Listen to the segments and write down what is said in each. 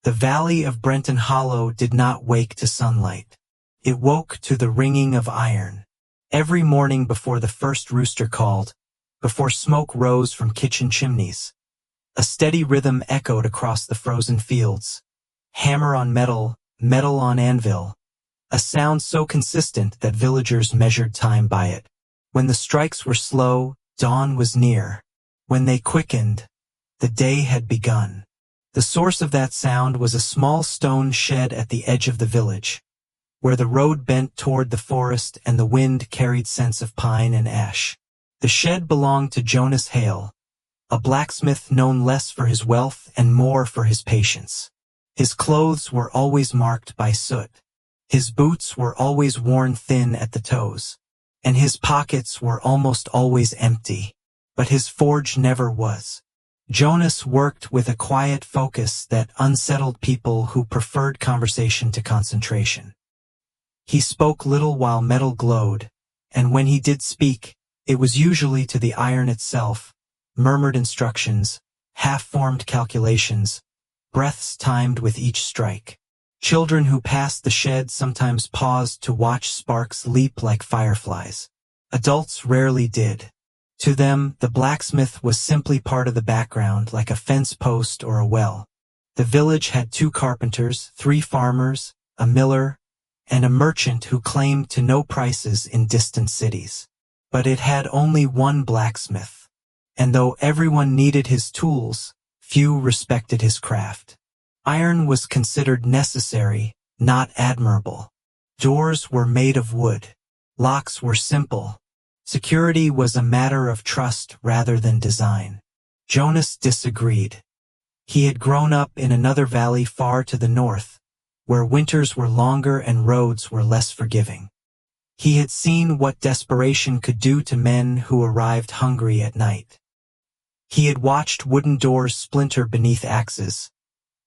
The valley of Brenton Hollow did not wake to sunlight. It woke to the ringing of iron. Every morning before the first rooster called, before smoke rose from kitchen chimneys, a steady rhythm echoed across the frozen fields. Hammer on metal, metal on anvil, a sound so consistent that villagers measured time by it. When the strikes were slow, dawn was near. When they quickened, the day had begun. The source of that sound was a small stone shed at the edge of the village, where the road bent toward the forest and the wind carried scents of pine and ash. The shed belonged to Jonas Hale, a blacksmith known less for his wealth and more for his patience. His clothes were always marked by soot. His boots were always worn thin at the toes, and his pockets were almost always empty. But his forge never was. Jonas worked with a quiet focus that unsettled people who preferred conversation to concentration. He spoke little while metal glowed, and when he did speak, it was usually to the iron itself, murmured instructions, half-formed calculations, breaths timed with each strike. Children who passed the shed sometimes paused to watch sparks leap like fireflies. Adults rarely did. To them, the blacksmith was simply part of the background, like a fence post or a well. The village had 2 carpenters, 3 farmers, a miller, and a merchant who claimed to know prices in distant cities. But it had only one blacksmith, and though everyone needed his tools, few respected his craft. Iron was considered necessary, not admirable. Doors were made of wood. Locks were simple. Security was a matter of trust rather than design. Jonas disagreed. He had grown up in another valley far to the north, where winters were longer and roads were less forgiving. He had seen what desperation could do to men who arrived hungry at night. He had watched wooden doors splinter beneath axes,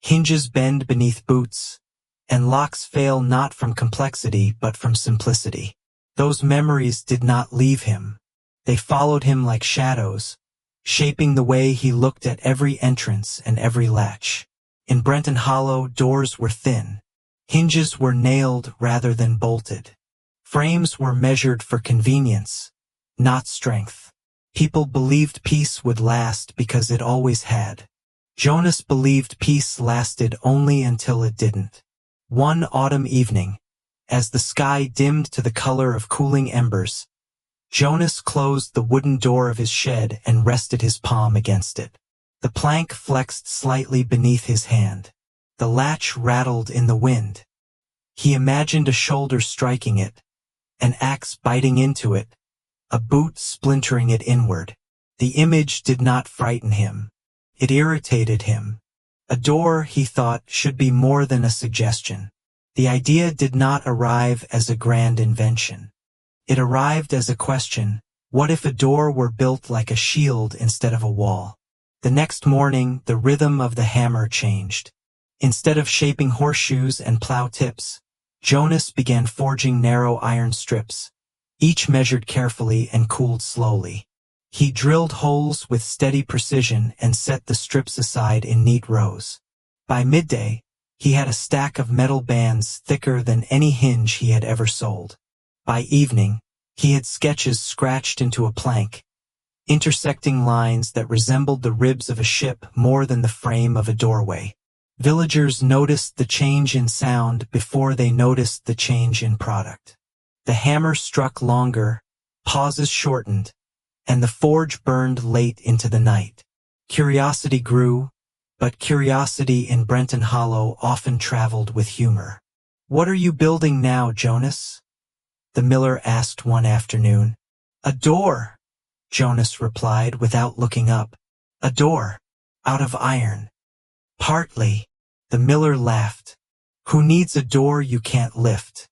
hinges bend beneath boots, and locks fail not from complexity but from simplicity. Those memories did not leave him. They followed him like shadows, shaping the way he looked at every entrance and every latch. In Brenton Hollow, doors were thin. Hinges were nailed rather than bolted. Frames were measured for convenience, not strength. People believed peace would last because it always had. Jonas believed peace lasted only until it didn't. One autumn evening, as the sky dimmed to the color of cooling embers, Jonas closed the wooden door of his shed and rested his palm against it. The plank flexed slightly beneath his hand. The latch rattled in the wind. He imagined a shoulder striking it, an axe biting into it, a boot splintering it inward. The image did not frighten him. It irritated him. A door, he thought, should be more than a suggestion. The idea did not arrive as a grand invention. It arrived as a question: what if a door were built like a shield instead of a wall? The next morning, the rhythm of the hammer changed. Instead of shaping horseshoes and plow tips, Jonas began forging narrow iron strips, each measured carefully and cooled slowly. He drilled holes with steady precision and set the strips aside in neat rows. By midday, he had a stack of metal bands thicker than any hinge he had ever sold. By evening, he had sketches scratched into a plank, intersecting lines that resembled the ribs of a ship more than the frame of a doorway. Villagers noticed the change in sound before they noticed the change in product. The hammer struck longer, pauses shortened, and the forge burned late into the night. Curiosity grew, but curiosity in Brenton Hollow often traveled with humor. "What are you building now, Jonas?" the miller asked one afternoon. "A door," Jonas replied without looking up. "A door, out of iron." "Partly," the miller laughed. "Who needs a door you can't lift?"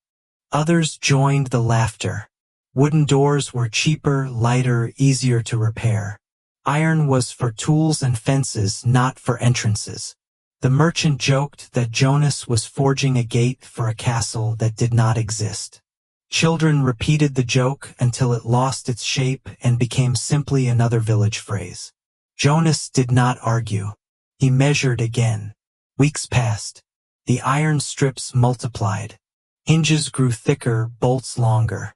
Others joined the laughter. Wooden doors were cheaper, lighter, easier to repair. Iron was for tools and fences, not for entrances. The merchant joked that Jonas was forging a gate for a castle that did not exist. Children repeated the joke until it lost its shape and became simply another village phrase. Jonas did not argue. He measured again. Weeks passed. The iron strips multiplied. Hinges grew thicker, bolts longer.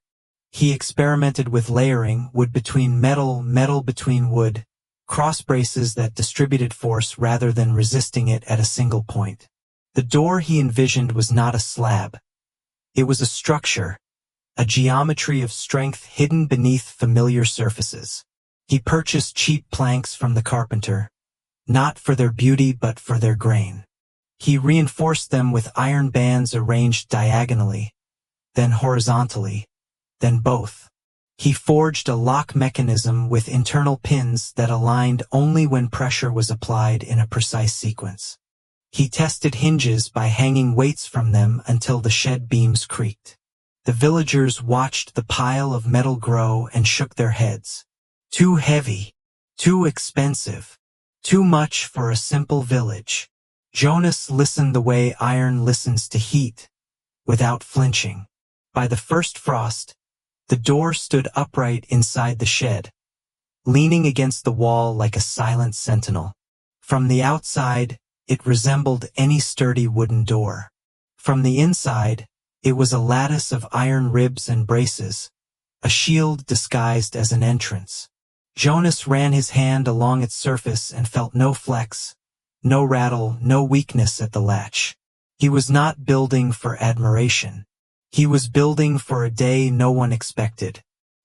He experimented with layering, wood between metal, metal between wood, cross braces that distributed force rather than resisting it at a single point. The door he envisioned was not a slab. It was a structure, a geometry of strength hidden beneath familiar surfaces. He purchased cheap planks from the carpenter, not for their beauty but for their grain. He reinforced them with iron bands arranged diagonally, then horizontally, then both. He forged a lock mechanism with internal pins that aligned only when pressure was applied in a precise sequence. He tested hinges by hanging weights from them until the shed beams creaked. The villagers watched the pile of metal grow and shook their heads. Too heavy, too expensive, too much for a simple village. Jonas listened the way iron listens to heat, without flinching. By the first frost, the door stood upright inside the shed, leaning against the wall like a silent sentinel. From the outside, it resembled any sturdy wooden door. From the inside, it was a lattice of iron ribs and braces, a shield disguised as an entrance. Jonas ran his hand along its surface and felt no flex, no rattle, no weakness at the latch. He was not building for admiration. He was building for a day no one expected.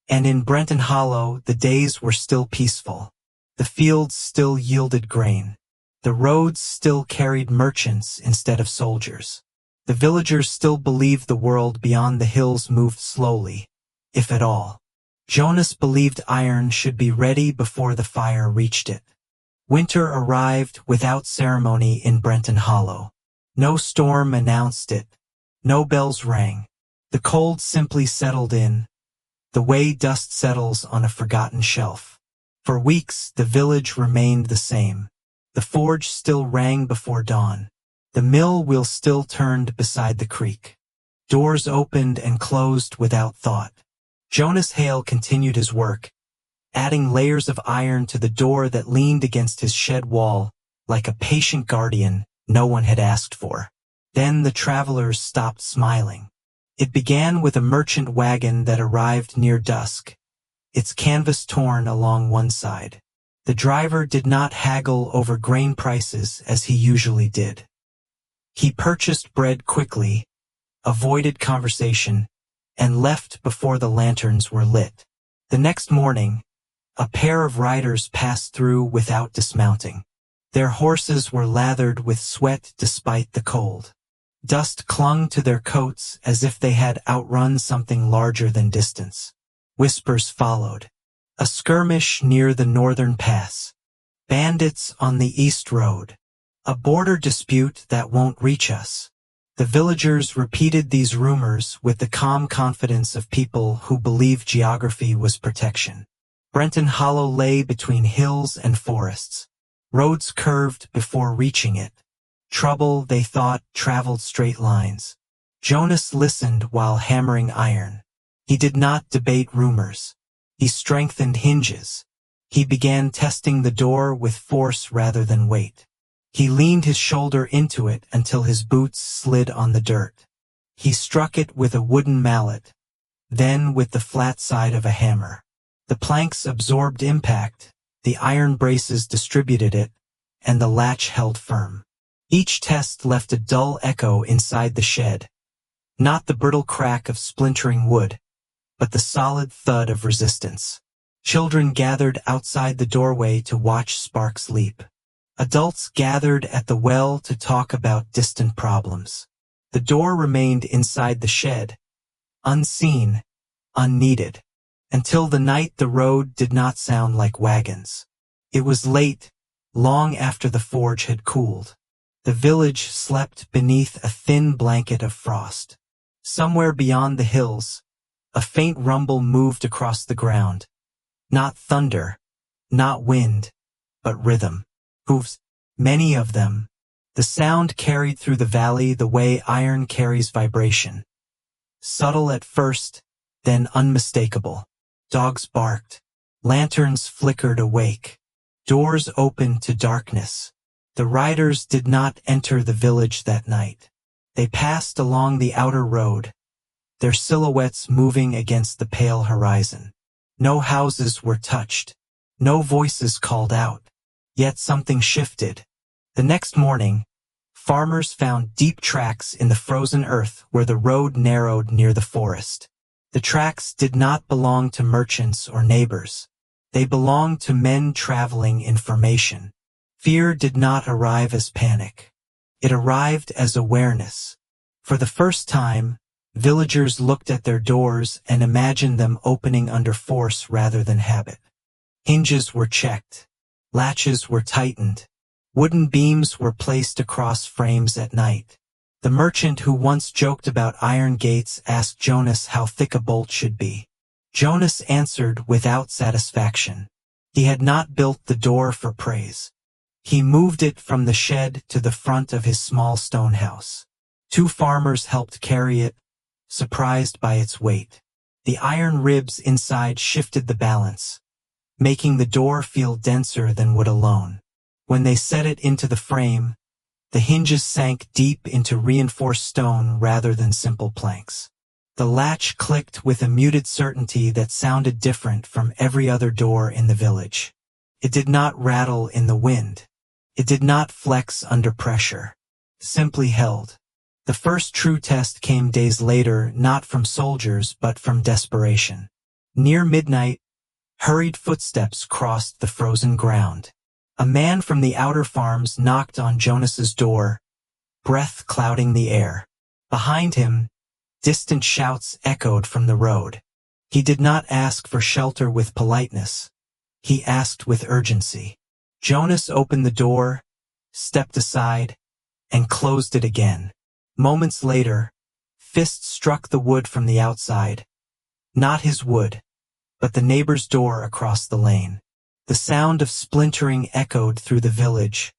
And in Brenton Hollow, the days were still peaceful. The fields still yielded grain. The roads still carried merchants instead of soldiers. The villagers still believed the world beyond the hills moved slowly, if at all. Jonas believed iron should be ready before the fire reached it. Winter arrived without ceremony in Brenton Hollow. No storm announced it. No bells rang. The cold simply settled in, the way dust settles on a forgotten shelf. For weeks, the village remained the same. The forge still rang before dawn. The mill wheel still turned beside the creek. Doors opened and closed without thought. Jonas Hale continued his work, adding layers of iron to the door that leaned against his shed wall, like a patient guardian no one had asked for. Then the travelers stopped smiling. It began with a merchant wagon that arrived near dusk, its canvas torn along one side. The driver did not haggle over grain prices as he usually did. He purchased bread quickly, avoided conversation, and left before the lanterns were lit. The next morning, a pair of riders passed through without dismounting. Their horses were lathered with sweat despite the cold. Dust clung to their coats as if they had outrun something larger than distance. Whispers followed. A skirmish near the northern pass. Bandits on the east road. A border dispute that won't reach us. The villagers repeated these rumors with the calm confidence of people who believe geography was protection. Brenton Hollow lay between hills and forests. Roads curved before reaching it. Trouble, they thought, traveled straight lines. Jonas listened while hammering iron. He did not debate rumors. He strengthened hinges. He began testing the door with force rather than weight. He leaned his shoulder into it until his boots slid on the dirt. He struck it with a wooden mallet, then with the flat side of a hammer. The planks absorbed impact, the iron braces distributed it, and the latch held firm. Each test left a dull echo inside the shed, not the brittle crack of splintering wood, but the solid thud of resistance. Children gathered outside the doorway to watch sparks leap. Adults gathered at the well to talk about distant problems. The door remained inside the shed, unseen, unneeded. Until the night the road did not sound like wagons. It was late, long after the forge had cooled. The village slept beneath a thin blanket of frost. Somewhere beyond the hills, a faint rumble moved across the ground. Not thunder, not wind, but rhythm. Hooves, many of them. The sound carried through the valley the way iron carries vibration. Subtle at first, then unmistakable. Dogs barked. Lanterns flickered awake. Doors opened to darkness. The riders did not enter the village that night. They passed along the outer road, their silhouettes moving against the pale horizon. No houses were touched. No voices called out. Yet something shifted. The next morning, farmers found deep tracks in the frozen earth where the road narrowed near the forest. The tracks did not belong to merchants or neighbors. They belonged to men traveling in formation. Fear did not arrive as panic. It arrived as awareness. For the first time, villagers looked at their doors and imagined them opening under force rather than habit. Hinges were checked. Latches were tightened. Wooden beams were placed across frames at night. The merchant who once joked about iron gates asked Jonas how thick a bolt should be. Jonas answered without satisfaction. He had not built the door for praise. He moved it from the shed to the front of his small stone house. 2 farmers helped carry it, surprised by its weight. The iron ribs inside shifted the balance, making the door feel denser than wood alone. When they set it into the frame, the hinges sank deep into reinforced stone rather than simple planks. The latch clicked with a muted certainty that sounded different from every other door in the village. It did not rattle in the wind. It did not flex under pressure. Simply held. The first true test came days later, not from soldiers but from desperation. Near midnight, hurried footsteps crossed the frozen ground. A man from the outer farms knocked on Jonas's door, breath clouding the air. Behind him, distant shouts echoed from the road. He did not ask for shelter with politeness. He asked with urgency. Jonas opened the door, stepped aside, and closed it again. Moments later, fists struck the wood from the outside. Not his wood, but the neighbor's door across the lane. The sound of splintering echoed through the village,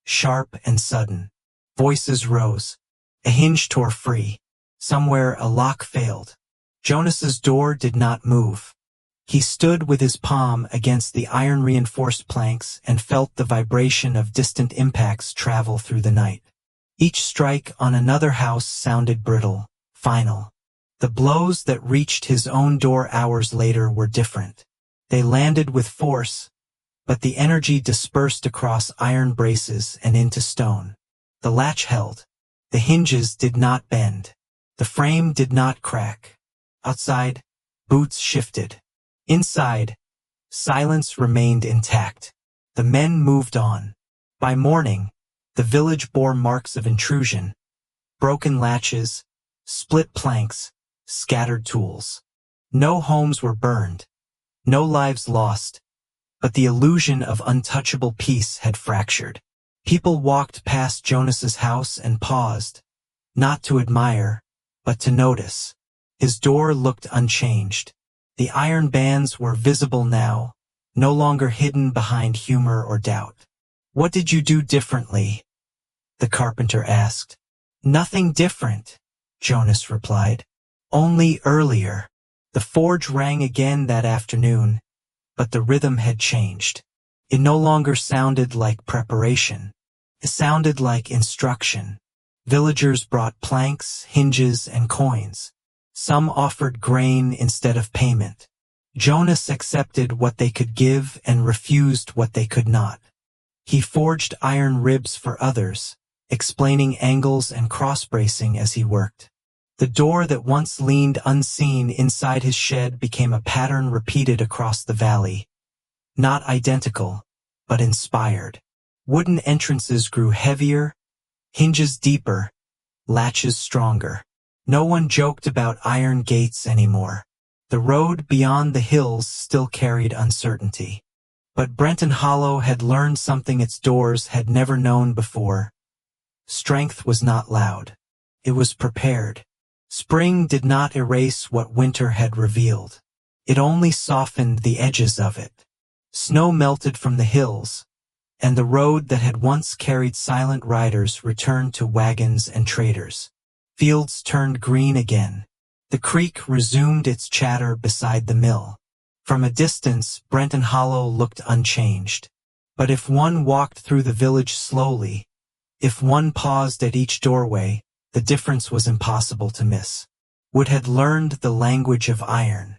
sharp and sudden. Voices rose. A hinge tore free. Somewhere a lock failed. Jonas's door did not move. He stood with his palm against the iron-reinforced planks and felt the vibration of distant impacts travel through the night. Each strike on another house sounded brittle, final. The blows that reached his own door hours later were different. They landed with force, but the energy dispersed across iron braces and into stone. The latch held. The hinges did not bend. The frame did not crack. Outside, boots shifted. Inside, silence remained intact. The men moved on. By morning, the village bore marks of intrusion, broken latches, split planks, scattered tools. No homes were burned, no lives lost, but the illusion of untouchable peace had fractured. People walked past Jonas's house and paused, not to admire, but to notice. His door looked unchanged. The iron bands were visible now, no longer hidden behind humor or doubt. "What did you do differently?" the carpenter asked. "Nothing different," Jonas replied. "Only earlier." The forge rang again that afternoon, but the rhythm had changed. It no longer sounded like preparation. It sounded like instruction. Villagers brought planks, hinges, and coins. Some offered grain instead of payment. Jonas accepted what they could give and refused what they could not. He forged iron ribs for others, explaining angles and cross-bracing as he worked. The door that once leaned unseen inside his shed became a pattern repeated across the valley. Not identical, but inspired. Wooden entrances grew heavier, hinges deeper, latches stronger. No one joked about iron gates anymore. The road beyond the hills still carried uncertainty. But Brenton Hollow had learned something its doors had never known before. Strength was not loud. It was prepared. Spring did not erase what winter had revealed. It only softened the edges of it. Snow melted from the hills, and the road that had once carried silent riders returned to wagons and traders. Fields turned green again. The creek resumed its chatter beside the mill. From a distance, Brenton Hollow looked unchanged. But if one walked through the village slowly, if one paused at each doorway, the difference was impossible to miss. Wood had learned the language of iron.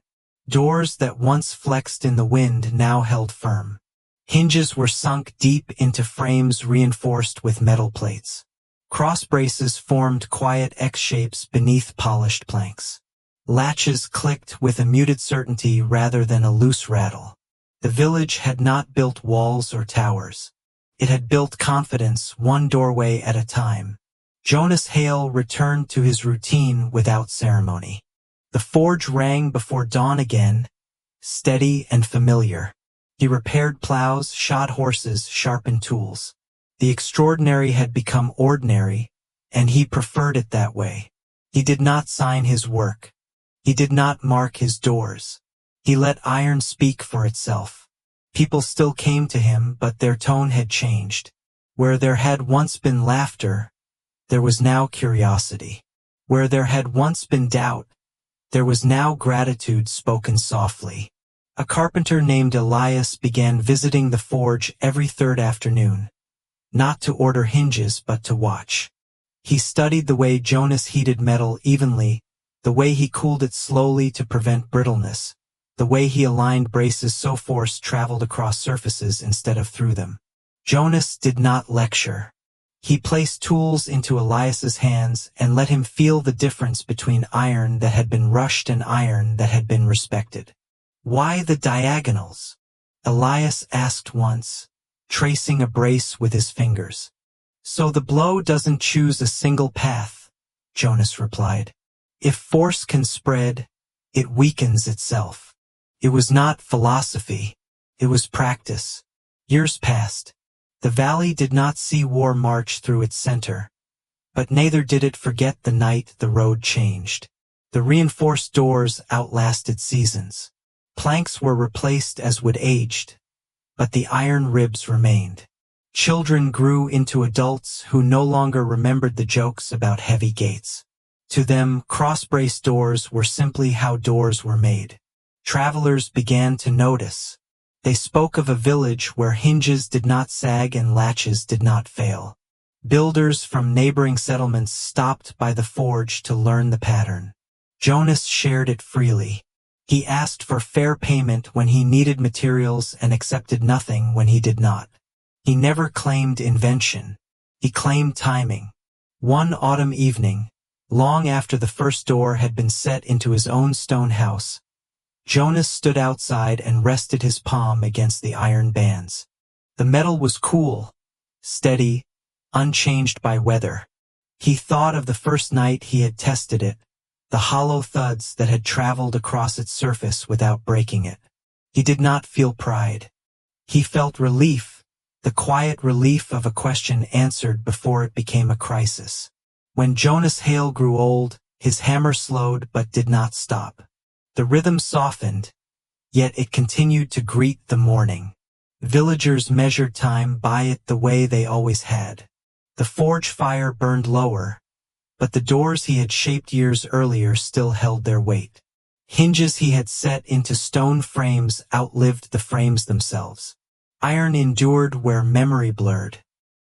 Doors that once flexed in the wind now held firm. Hinges were sunk deep into frames reinforced with metal plates. Cross braces formed quiet X-shapes beneath polished planks. Latches clicked with a muted certainty rather than a loose rattle. The village had not built walls or towers. It had built confidence, one doorway at a time. Jonas Hale returned to his routine without ceremony. The forge rang before dawn again, steady and familiar. He repaired plows, shod horses, sharpened tools. The extraordinary had become ordinary, and he preferred it that way. He did not sign his work. He did not mark his doors. He let iron speak for itself. People still came to him, but their tone had changed. Where there had once been laughter, there was now curiosity. Where there had once been doubt, there was now gratitude spoken softly. A carpenter named Elias began visiting the forge every third afternoon, not to order hinges but to watch. He studied the way Jonas heated metal evenly, the way he cooled it slowly to prevent brittleness, the way he aligned braces so force traveled across surfaces instead of through them. Jonas did not lecture. He placed tools into Elias's hands and let him feel the difference between iron that had been rushed and iron that had been respected. "Why the diagonals?" Elias asked once, tracing a brace with his fingers. "So the blow doesn't choose a single path," Jonas replied. "If force can spread, it weakens itself." It was not philosophy. It was practice. Years passed. The valley did not see war march through its center, but neither did it forget the night the road changed. The reinforced doors outlasted seasons. Planks were replaced as wood aged, but the iron ribs remained. Children grew into adults who no longer remembered the jokes about heavy gates. To them, cross-brace doors were simply how doors were made. Travelers began to notice. They spoke of a village where hinges did not sag and latches did not fail. Builders from neighboring settlements stopped by the forge to learn the pattern. Jonas shared it freely. He asked for fair payment when he needed materials and accepted nothing when he did not. He never claimed invention. He claimed timing. One autumn evening, long after the first door had been set into his own stone house, Jonas stood outside and rested his palm against the iron bands. The metal was cool, steady, unchanged by weather. He thought of the first night he had tested it, the hollow thuds that had traveled across its surface without breaking it. He did not feel pride. He felt relief, the quiet relief of a question answered before it became a crisis. When Jonas Hale grew old, his hammer slowed but did not stop. The rhythm softened, yet it continued to greet the morning. Villagers measured time by it the way they always had. The forge fire burned lower, but the doors he had shaped years earlier still held their weight. Hinges he had set into stone frames outlived the frames themselves. Iron endured where memory blurred.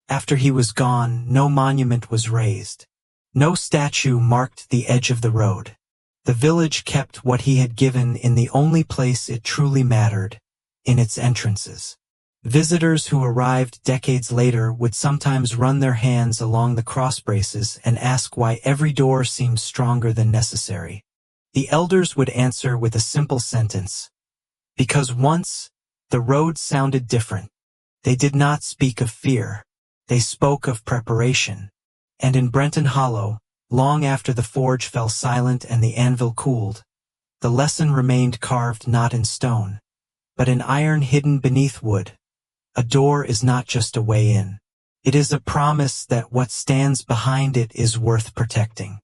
After he was gone, no monument was raised. No statue marked the edge of the road. The village kept what he had given in the only place it truly mattered, in its entrances. Visitors who arrived decades later would sometimes run their hands along the crossbraces and ask why every door seemed stronger than necessary. The elders would answer with a simple sentence: because once, the road sounded different. They did not speak of fear. They spoke of preparation. And in Brenton Hollow, long after the forge fell silent and the anvil cooled, the lesson remained carved not in stone, but in iron hidden beneath wood. A door is not just a way in. It is a promise that what stands behind it is worth protecting.